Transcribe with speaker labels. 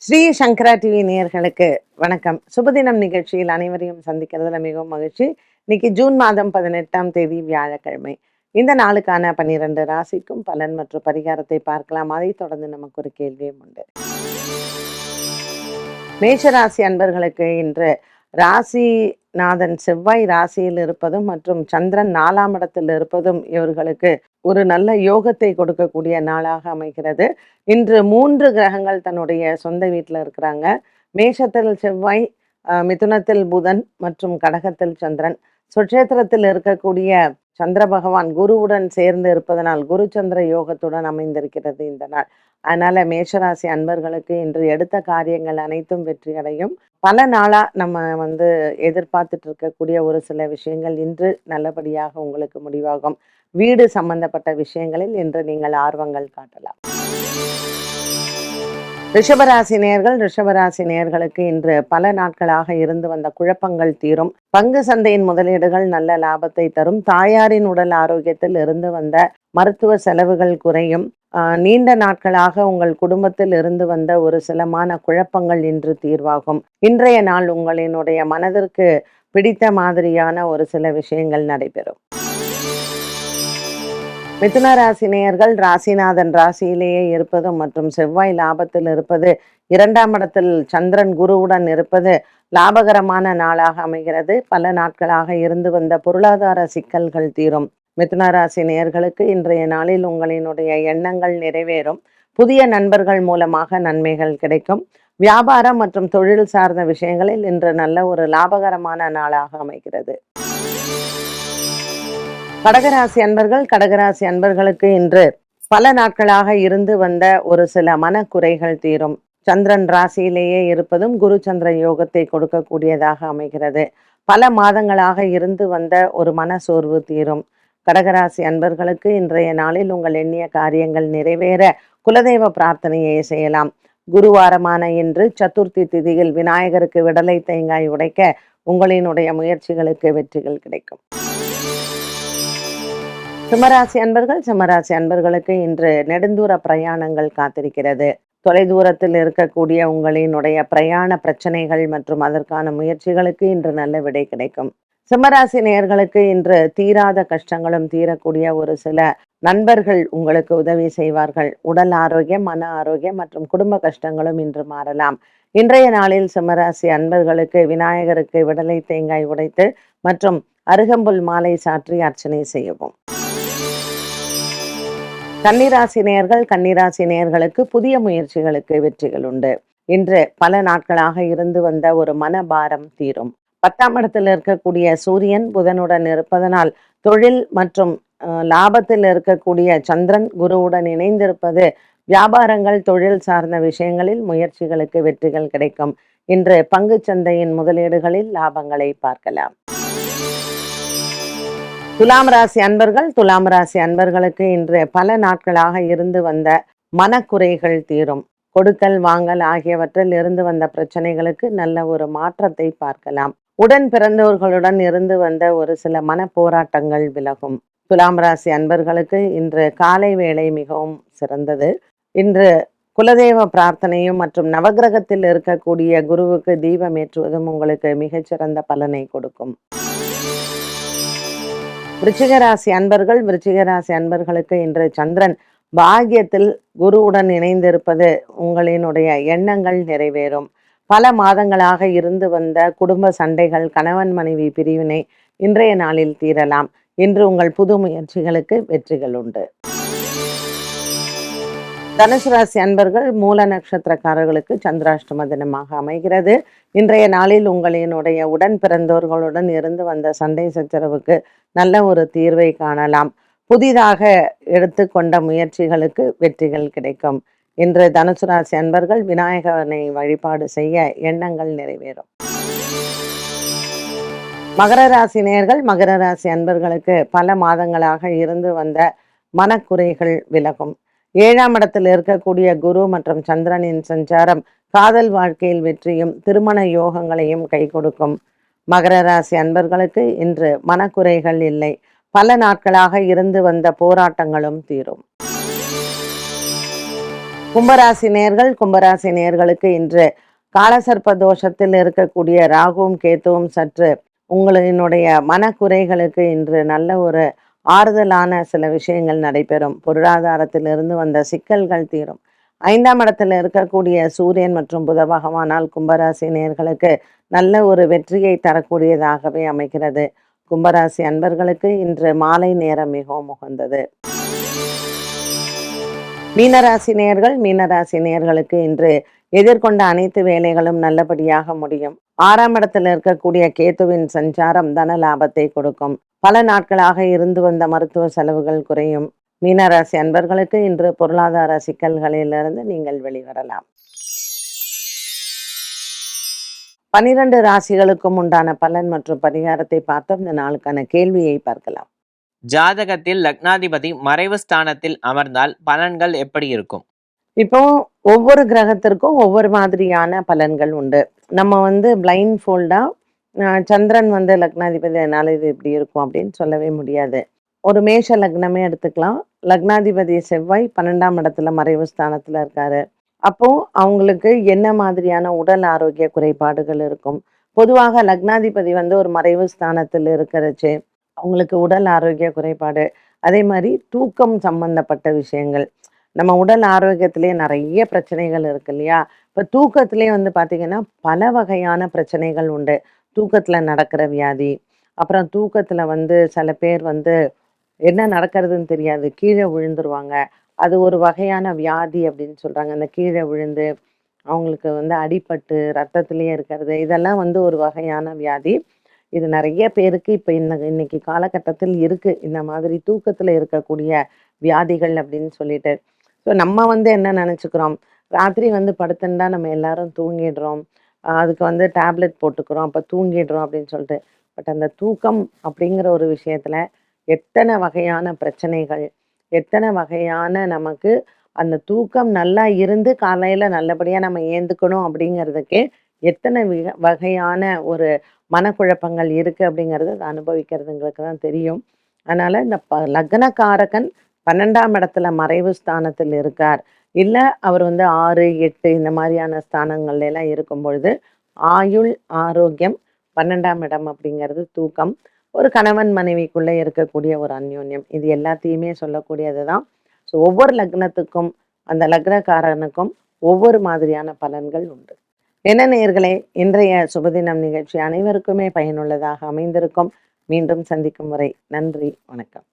Speaker 1: ஸ்ரீ சங்கரா TV நேயர்களுக்கு வணக்கம். சுபதினம் நிகழ்ச்சியில் அனைவரையும் சந்திக்கிறதுல மிகவும் மகிழ்ச்சி. இன்னைக்கு ஜூன் மாதம் 18ஆம் தேதி வியாழக்கிழமை. இந்த நாளுக்கான 12 ராசிக்கும் பலன் மற்றும் பரிகாரத்தை பார்க்கலாம். அதைத் தொடர்ந்து நமக்கு ஒரு கேள்வியும் உண்டு. மேஷராசி அன்பர்களுக்கு இன்று ராசிநாதன் செவ்வாய் ராசியில் இருப்பதும் மற்றும் சந்திரன் 4ஆம் இடத்தில் இருப்பதும் இவர்களுக்கு ஒரு நல்ல யோகத்தை கொடுக்கக்கூடிய நாளாக அமைகிறது. இன்று 3 கிரகங்கள் தன்னுடைய சொந்த வீட்டில் இருக்கிறாங்க. மேஷத்தில் செவ்வாய், மிதுனத்தில் புதன் மற்றும் கடகத்தில் சந்திரன். சுட்சேத்திரத்தில் இருக்கக்கூடிய சந்திர பகவான் குருவுடன் சேர்ந்து இருப்பதனால் குரு சந்திர யோகத்துடன் அமைந்திருக்கிறது இந்த நாள். அதனால மேஷராசி அன்பர்களுக்கு இன்று எடுத்த காரியங்கள் அனைத்தும் வெற்றி அடையும். பல நாளா நம்ம எதிர்பார்த்துட்டு இருக்கக்கூடிய ஒரு சில விஷயங்கள் இன்று நல்லபடியாக உங்களுக்கு முடிவாகும். வீடு சம்பந்தப்பட்ட விஷயங்களில் இன்று நீங்கள் ஆர்வங்கள் காட்டலாம். ரிஷபராசி நேயர்களுக்கு இன்று பல நாட்களாக இருந்து வந்த குழப்பங்கள் தீரும். பங்கு சந்தையின் முதலீடுகள் நல்ல லாபத்தை தரும். தாயாரின் உடல் ஆரோக்கியத்தில் இருந்து வந்த மருத்துவ செலவுகள் குறையும். நீண்ட நாட்களாக உங்கள் குடும்பத்தில் இருந்து வந்த ஒரு சிலமான குழப்பங்கள் இன்று தீர்வாகும். இன்றைய நாள் உங்களினுடைய மனதிற்கு பிடித்த மாதிரியான ஒரு சில விஷயங்கள் நடைபெறும். மிதுன ராசி நேயர்கள் ராசிநாதன் ராசியிலேயே இருப்பதும் மற்றும் செவ்வாய் லாபத்தில் இருப்பது, 2ஆம் இடத்தில் சந்திரன் குருவுடன் இருப்பது லாபகரமான நாளாக அமைகிறது. பல நாட்களாக இருந்து வந்த பொருளாதார சிக்கல்கள் தீரும். மிதுன ராசி நேயர்களுக்கு இன்றைய நாளில் உங்களினுடைய எண்ணங்கள் நிறைவேறும். புதிய நண்பர்கள் மூலமாக நன்மைகள் கிடைக்கும். வியாபாரம் மற்றும் தொழில் சார்ந்த விஷயங்களில் இன்று நல்ல ஒரு லாபகரமான நாளாக அமைகிறது. கடகராசி அன்பர்களுக்கு இன்று பல நாட்களாக இருந்து வந்த ஒரு சில மனக்குறைகள் தீரும். சந்திரன் ராசியிலேயே இருப்பதும் குரு சந்திர யோகத்தை கொடுக்கக்கூடியதாக அமைகிறது. பல மாதங்களாக இருந்து வந்த ஒரு மன சோர்வு தீரும். கடகராசி அன்பர்களுக்கு இன்றைய நாளில் உங்கள் எண்ணிய காரியங்கள் நிறைவேற குலதெய்வ பிரார்த்தனையை செய்யலாம். குருவாரமான இன்று சதுர்த்தி திதியில் விநாயகருக்கு விடலை தேங்காய் உடைக்க உங்களினுடைய முயற்சிகளுக்கு வெற்றிகள் கிடைக்கும். சிம்மராசி அன்பர்களுக்கு இன்று நெடுந்தூர பிரயாணங்கள் காத்திருக்கிறது. தொலைதூரத்தில் இருக்கக்கூடிய உங்களினுடைய பிரயாண பிரச்சனைகள் மற்றும் அதற்கான முயற்சிகளுக்கு இன்று நல்ல விடை கிடைக்கும். சிம்மராசி நேயர்களுக்கு இன்று தீராத கஷ்டங்களும் தீரக்கூடிய ஒரு சில நண்பர்கள் உங்களுக்கு உதவி செய்வார்கள். உடல் ஆரோக்கியம், மன ஆரோக்கியம் மற்றும் குடும்ப கஷ்டங்களும் இன்று மாறலாம். இன்றைய நாளில் சிம்மராசி அன்பர்களுக்கு விநாயகருக்கு விடலை தேங்காய் உடைத்து மற்றும் அருகம்புல் மாலை சாற்றி அர்ச்சனை செய்யவும். கன்னிராசி நேயர்களுக்கு புதிய முயற்சிகளுக்கு வெற்றிகள் உண்டு. இன்று பல நாட்களாக இருந்து வந்த ஒரு மனபாரம் தீரும். 10ஆம் இடத்தில் இருக்கக்கூடிய சூரியன் புதனுடன் இருப்பதனால் தொழில் மற்றும் லாபத்தில் இருக்கக்கூடிய சந்திரன் குருவுடன் இணைந்திருப்பது வியாபாரங்கள் தொழில் சார்ந்த விஷயங்களில் முயற்சிகளுக்கு வெற்றிகள் கிடைக்கும். இன்று பங்கு சந்தையின் முதலீடுகளில் லாபங்களை பார்க்கலாம். துலாம் ராசி அன்பர்களுக்கு இன்று பல நாட்களாக இருந்து வந்த மனக்குறைகள் தீரும். கொடுக்கல் வாங்கல் ஆகியவற்றில் இருந்து வந்த பிரச்சனைகளுக்கு நல்ல ஒரு மாற்றத்தை பார்க்கலாம். உடன் பிறந்தவர்களுடன் இருந்து வந்த ஒரு சில மன போராட்டங்கள் விலகும். துலாம் ராசி அன்பர்களுக்கு இன்று காலை வேளை மிகவும் சிறந்தது. இன்று குலதெய்வ பிரார்த்தனையும் மற்றும் நவகிரகத்தில் இருக்கக்கூடிய குருவுக்கு தீபம் ஏற்றுவதும் உங்களுக்கு மிகச்சிறந்த பலனை கொடுக்கும். விருச்சிக ராசி அன்பர்களுக்கு இன்று சந்திரன் பாக்கியத்தில் குருவுடன் இணைந்திருப்பது உங்களினுடைய எண்ணங்கள் நிறைவேறும். பல மாதங்களாக இருந்து வந்த குடும்ப சண்டைகள், கணவன் மனைவி பிரிவினை இன்றைய நாளில் தீரலாம். இன்று உங்கள் புது முயற்சிகளுக்கு வெற்றிகள் உண்டு. தனுசு ராசி அன்பர்கள் மூல நட்சத்திரக்காரர்களுக்கு சந்திராஷ்டம தினமாக அமைகிறது. இன்றைய நாளில் உங்களினுடைய உடன் பிறந்தோர்களுடன் இருந்து வந்த சண்டை சச்சரவுக்கு நல்ல ஒரு தீர்வை காணலாம். புதிதாக எடுத்துக்கொண்ட முயற்சிகளுக்கு வெற்றிகள் கிடைக்கும். இன்று தனுசு ராசி அன்பர்கள் விநாயகனை வழிபாடு செய்ய எண்ணங்கள் நிறைவேறும். மகர ராசி அன்பர்களுக்கு பல மாதங்களாக இருந்து வந்த மனக்குறைகள் விலகும். 7ஆம் இடத்தில் இருக்கக்கூடிய குரு மற்றும் சந்திரனின் சஞ்சாரம் காதல் வாழ்க்கையில் வெற்றியும் திருமண யோகங்களையும் கை கொடுக்கும். மகர ராசி அன்பர்களுக்கு இன்று மனக்குறைகள் இல்லை. பல நாட்களாக இருந்து வந்த போராட்டங்களும் தீரும். கும்பராசி நேர்கள், கும்பராசி நேர்களுக்கு இன்று காலசர்ப்ப தோஷத்தில் இருக்கக்கூடிய ராகுவும் கேத்துவும் சற்று உங்களினுடைய மனக்குறைகளுக்கு இன்று நல்ல ஒரு ஆறுதலான சில விஷயங்கள் நடைபெறும். பொருளாதாரத்திலிருந்து வந்த சிக்கல்கள் தீரும். 5ஆம் இடத்துல இருக்கக்கூடிய சூரியன் மற்றும் புத பகவானால் கும்பராசி நேர்களுக்கு நல்ல ஒரு வெற்றியை தரக்கூடியதாகவே அமைகிறது. கும்பராசி அன்பர்களுக்கு இன்று மாலை நேரம் மிகவும் உகந்தது. மீனராசி நேயர்கள், மீனராசி நேயர்களுக்கு இன்று எதிர்கொண்ட அனைத்து வேலைகளும் நல்லபடியாக முடியும். 6ஆம் இடத்தில் இருக்கக்கூடிய கேத்துவின் சஞ்சாரம் தன லாபத்தை கொடுக்கும். பல நாட்களாக இருந்து வந்த மருத்துவ செலவுகள் குறையும். மீனராசி அன்பர்களுக்கு இன்று பொருளாதார சிக்கல்களிலிருந்து நீங்கள் வெளிவரலாம். 12 ராசிகளுக்கும் உண்டான பலன் மற்றும் பரிகாரத்தை பார்த்தோம். இந்த நாளுக்கான கேள்வியை பார்க்கலாம்.
Speaker 2: ஜாதகத்தில் லக்னாதிபதி மறைவு ஸ்தானத்தில் அமர்ந்தால் பலன்கள் எப்படி இருக்கும்?
Speaker 1: இப்போ ஒவ்வொரு கிரகத்திற்கும் ஒவ்வொரு மாதிரியான பலன்கள் உண்டு. நம்ம பிளைண்ட் ஃபோல்டா சந்திரன் லக்னாதிபதி அதனால இது இப்படி இருக்கும் அப்படின்னு சொல்லவே முடியாது. ஒரு மேஷ லக்னமே எடுத்துக்கலாம். லக்னாதிபதி செவ்வாய் 12ஆம் இடத்துல மறைவு ஸ்தானத்துல இருக்காரு. அப்போ அவங்களுக்கு என்ன மாதிரியான உடல் ஆரோக்கிய குறைபாடுகள் இருக்கும்? பொதுவாக லக்னாதிபதி ஒரு மறைவு ஸ்தானத்தில் இருக்கிறச்சு அவங்களுக்கு உடல் ஆரோக்கிய குறைபாடு, அதே மாதிரி தூக்கம் சம்பந்தப்பட்ட விஷயங்கள். நம்ம உடல் ஆரோக்கியத்திலேயே நிறைய பிரச்சனைகள் இருக்கு இல்லையா? இப்போ தூக்கத்திலே பார்த்தீங்கன்னா பல வகையான பிரச்சனைகள் உண்டு. தூக்கத்துல நடக்கிற வியாதி, அப்புறம் தூக்கத்துல சில பேர் என்ன நடக்கிறதுன்னு தெரியாது, கீழே விழுந்துருவாங்க. அது ஒரு வகையான வியாதி அப்படின்னு சொல்றாங்க. அந்த கீழே விழுந்து அவங்களுக்கு அடிபட்டு ரத்தத்திலேயே இருக்கிறது, இதெல்லாம் ஒரு வகையான வியாதி. இது நிறைய பேருக்கு இப்போ இன்னைக்கு காலகட்டத்தில் இருக்கு, இந்த மாதிரி தூக்கத்துல இருக்கக்கூடிய வியாதிகள் அப்படின்னு சொல்லிட்டு. ஸோ நம்ம என்ன நினச்சிக்கிறோம், ராத்திரி படுத்துட்டா நம்ம எல்லாரும் தூங்கிடுறோம், அதுக்கு டேப்லெட் போட்டுக்கிறோம், அப்போ தூங்கிடுறோம் அப்படின்னு சொல்லிட்டு. பட் அந்த தூக்கம் அப்படிங்கிற ஒரு விஷயத்துல எத்தனை வகையான பிரச்சனைகள், எத்தனை வகையான நமக்கு அந்த தூக்கம் நல்லா இருந்து காலையில நல்லபடியா நம்ம ஏந்துக்கணும் அப்படிங்கிறதுக்கே எத்தனை வகையான ஒரு மனக்குழப்பங்கள் இருக்கு அப்படிங்கிறது அதை அனுபவிக்கிறதுங்களுக்கு தான் தெரியும். அதனால இந்த லக்னக்காரகன் 12ஆம் இடத்துல மறைவு ஸ்தானத்தில் இருக்கார், இல்லை அவர் 6, 8 இந்த மாதிரியான ஸ்தானங்கள்ல எல்லாம் இருக்கும் பொழுது ஆயுள் ஆரோக்கியம், 12ஆம் இடம் அப்படிங்கிறது தூக்கம், ஒரு கணவன் மனைவிக்குள்ளே இருக்கக்கூடிய ஒரு அந்யோன்யம், இது எல்லாத்தையுமே சொல்லக்கூடியது தான். ஸோ ஒவ்வொரு லக்னத்துக்கும் அந்த லக்னக்காரனுக்கும் ஒவ்வொரு மாதிரியான பலன்கள் உண்டு. என்ன நேயர்களே, இன்றைய சுபதினம் நிகழ்ச்சி அனைவருக்குமே பயனுள்ளதாக அமைந்திருக்கும். மீண்டும் சந்திக்கும் வரை நன்றி, வணக்கம்.